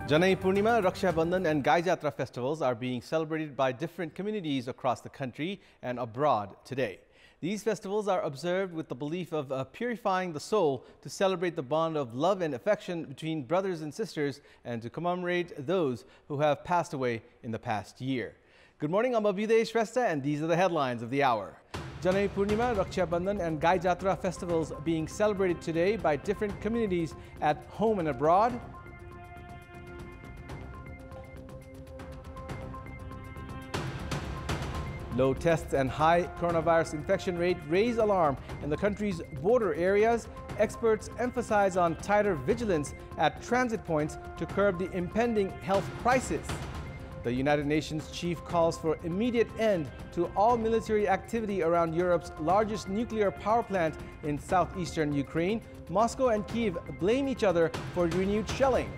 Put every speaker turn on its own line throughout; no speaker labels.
Janai Purnima, Raksha Bandhan and Gaijatra festivals are being celebrated by different communities across the country and abroad today. These festivals are observed with the belief of purifying the soul to celebrate the bond of love and affection between brothers and sisters and to commemorate those who have passed away in the past year. Good morning, I'm Abheudaya Shrestha and these are the headlines of the hour. Janai Purnima, Raksha Bandhan and Gaijatra festivals being celebrated today by different communities at home and abroad. Low tests and high coronavirus infection rate raise alarm in the country's border areas. Experts emphasize on tighter vigilance at transit points to curb the impending health crisis. The United Nations chief calls for immediate end to all military activity around Europe's largest nuclear power plant in southeastern Ukraine. Moscow and Kyiv blame each other for renewed shelling.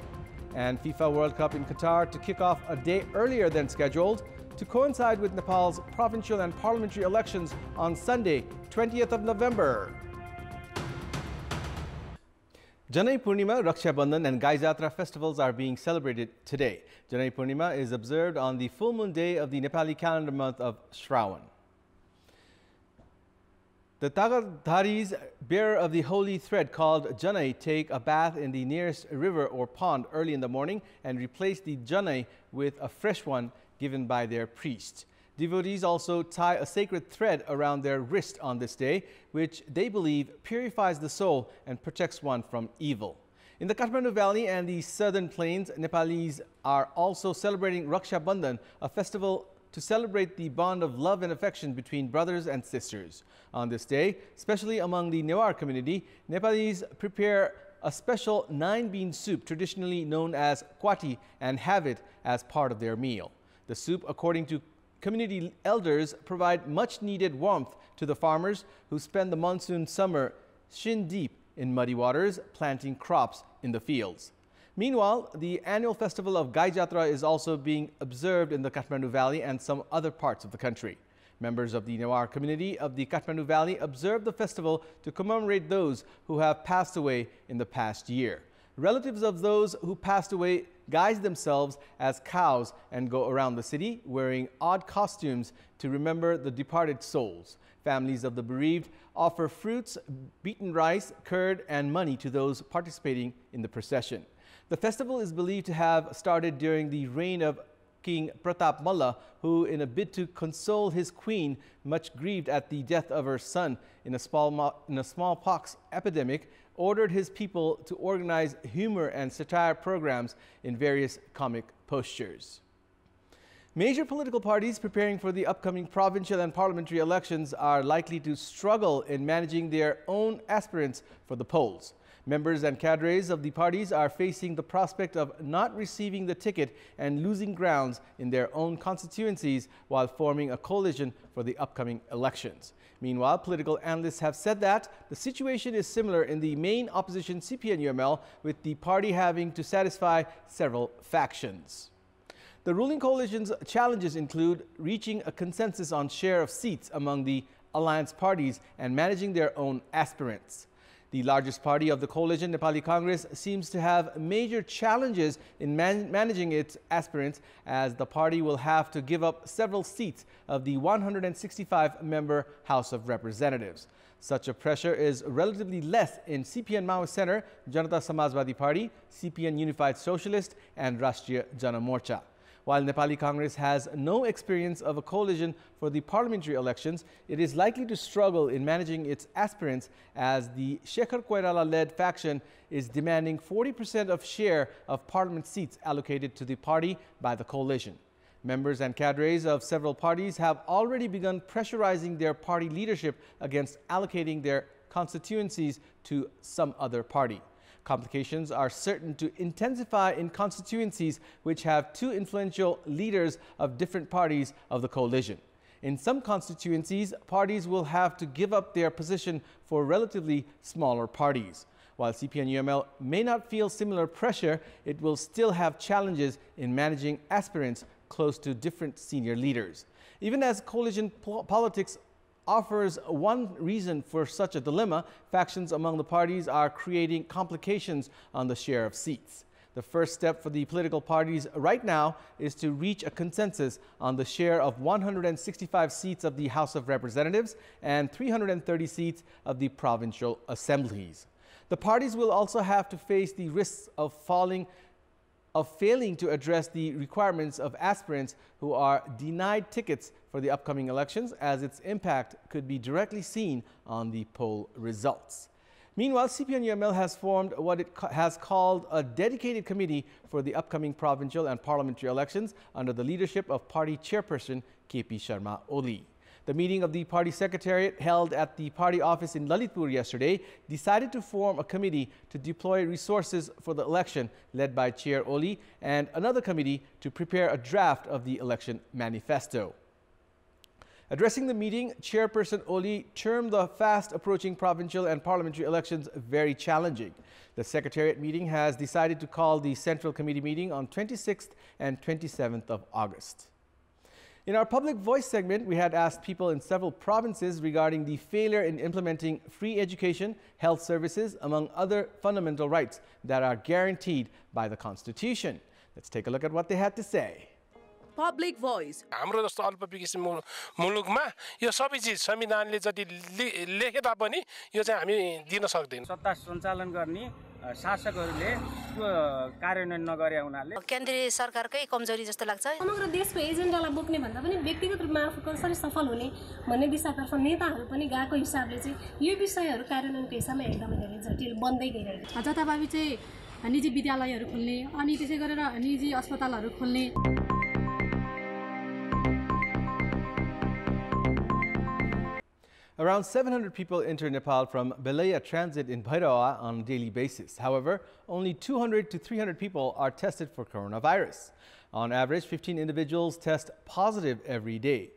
And FIFA World Cup in Qatar to kick off a day earlier than scheduled, to coincide with Nepal's provincial and parliamentary elections on Sunday, 20th of November. Janai Purnima, Raksha Bandhan and Gaijatra festivals are being celebrated today. Janai Purnima is observed on the full moon day of the Nepali calendar month of Shravan. The Tagadharis, bearer of the holy thread called Janai, take a bath in the nearest river or pond early in the morning and replace the Janai with a fresh one given by their priest. Devotees also tie a sacred thread around their wrist on this day, which they believe purifies the soul and protects one from evil. In the Kathmandu Valley and the southern plains, Nepalis are also celebrating Raksha Bandhan, a festival to celebrate the bond of love and affection between brothers and sisters. On this day, especially among the Newar community, Nepalis prepare a special 9-bean soup traditionally known as kwati and have it as part of their meal. The soup, according to community elders, provide much needed warmth to the farmers who spend the monsoon summer shin deep in muddy waters, planting crops in the fields. Meanwhile, the annual festival of Gaijatra is also being observed in the Kathmandu Valley and some other parts of the country. Members of the Newar community of the Kathmandu Valley observe the festival to commemorate those who have passed away in the past year. Relatives of those who passed away guise themselves as cows and go around the city wearing odd costumes to remember the departed souls. Families of the bereaved offer fruits, beaten rice, curd, and money to those participating in the procession. The festival is believed to have started during the reign of King Pratap Malla, who, in a bid to console his queen, much grieved at the death of her son in a smallpox epidemic, ordered his people to organize humor and satire programs in various comic postures. Major political parties preparing for the upcoming provincial and parliamentary elections are likely to struggle in managing their own aspirants for the polls. Members and cadres of the parties are facing the prospect of not receiving the ticket and losing grounds in their own constituencies while forming a coalition for the upcoming elections. Meanwhile, political analysts have said that the situation is similar in the main opposition CPN-UML, with the party having to satisfy several factions. The ruling coalition's challenges include reaching a consensus on share of seats among the alliance parties and managing their own aspirants. The largest party of the coalition, Nepali Congress, seems to have major challenges in managing its aspirants, as the party will have to give up several seats of the 165-member House of Representatives. Such a pressure is relatively less in CPN Maoist Center, Janata Samajwadi Party, CPN Unified Socialist, and Rashtriya Jana Morcha. While Nepali Congress has no experience of a coalition for the parliamentary elections, it is likely to struggle in managing its aspirants, as the Shekhar Koirala-led faction is demanding 40% of share of parliament seats allocated to the party by the coalition. Members and cadres of several parties have already begun pressurizing their party leadership against allocating their constituencies to some other party. Complications are certain to intensify in constituencies which have two influential leaders of different parties of the coalition. In some constituencies, parties will have to give up their position for relatively smaller parties. While CPN-UML may not feel similar pressure, it will still have challenges in managing aspirants close to different senior leaders. Even as coalition politics offers one reason for such a dilemma, factions among the parties are creating complications on the share of seats. The first step for the political parties right now is to reach a consensus on the share of 165 seats of the House of Representatives and 330 seats of the provincial assemblies. The parties will also have to face the risks of failing to address the requirements of aspirants who are denied tickets for the upcoming elections, as its impact could be directly seen on the poll results. Meanwhile, CPN-UML has formed what it has called a dedicated committee for the upcoming provincial and parliamentary elections under the leadership of party chairperson KP Sharma Oli. The meeting of the party secretariat held at the party office in Lalitpur yesterday decided to form a committee to deploy resources for the election led by Chair Oli and another committee to prepare a draft of the election manifesto. Addressing the meeting, Chairperson Oli termed the fast-approaching provincial and parliamentary elections very challenging. The Secretariat meeting has decided to call the Central Committee meeting on 26th and 27th of August. In our Public Voice segment, we had asked people in several provinces regarding the failure in implementing free education, health services, among other fundamental rights that are guaranteed by the Constitution. Let's take a look at what they had to say.
Public Voice.
हाम्रो जस्तो अल्पविकसित मुलुकमा यो सबै चीज संविधानले जति लेखे तापनि यो चाहिँ हामी दिन सक्दैनौं।
सत्ता सञ्चालन गर्ने शासकहरूले त्यो कार्यान्वयन नगरे हुनाले
केन्द्रीय सरकारकै कमजोरी जस्तो लाग्छ।
समग्र देशको एजेन्डालाई बोक्ने भन्दा पनि व्यक्तिगत रूपमा आफू कसरी सफल हुने भन्ने दिशातर्फ नेताहरू पनि गएको हिसाबले चाहिँ यो विषयहरू कार्यान्वयनको हिसाबमा एकदमै धेरै जटिल बन्दै गइरहेको छ।
जताभावी चाहिँ निजी विद्यालयहरू खोल्ने अनि त्यसै गरेर निजी अस्पतालहरू खोल्ने।
Around 700 people enter Nepal from Abheudaya transit in Abheudaya on a daily basis. However, only 200 to 300 people are tested for coronavirus. On average, 15 individuals test positive every day.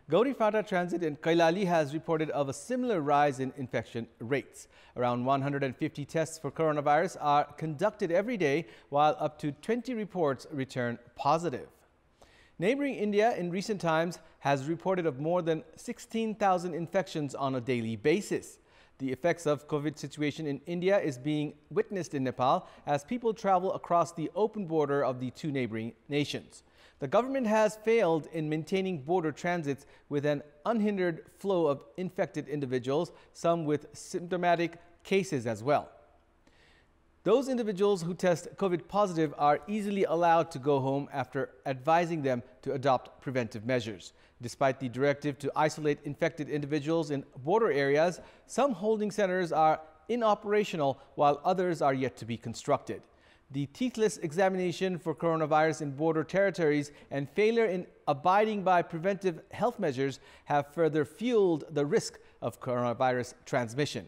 Gaurifata transit in Kailali has reported of a similar rise in infection rates. Around 150 tests for coronavirus are conducted every day, while up to 20 reports return positive. Neighboring India in recent times has reported of more than 16,000 infections on a daily basis. The effects of COVID situation in India is being witnessed in Nepal as people travel across the open border of the two neighboring nations. The government has failed in maintaining border transits with an unhindered flow of infected individuals, some with symptomatic cases as well. Those individuals who test COVID positive are easily allowed to go home after advising them to adopt preventive measures. Despite the directive to isolate infected individuals in border areas, some holding centers are inoperational while others are yet to be constructed. The teethless examination for coronavirus in border territories and failure in abiding by preventive health measures have further fueled the risk of coronavirus transmission.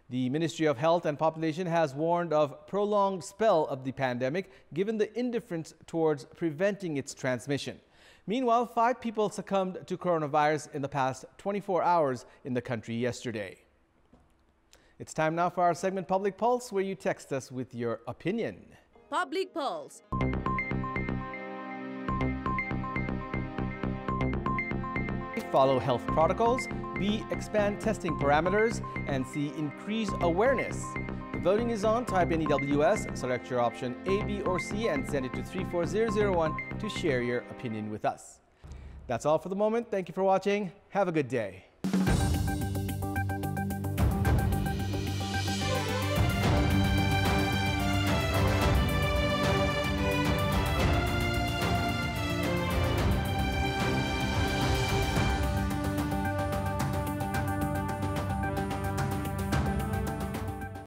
The Ministry of Health and Population has warned of prolonged spell of the pandemic given the indifference towards preventing its transmission. Meanwhile, 5 people succumbed to coronavirus in the past 24 hours in the country yesterday. It's time now for our segment Public Pulse, where you text us with your opinion.
Public Pulse.
Follow health protocols, B, expand testing parameters, and C, increase awareness. The voting is on. Type in EWS, select your option A, B, or C, and send it to 34001 to share your opinion with us. That's all for the moment. Thank you for watching. Have a good day.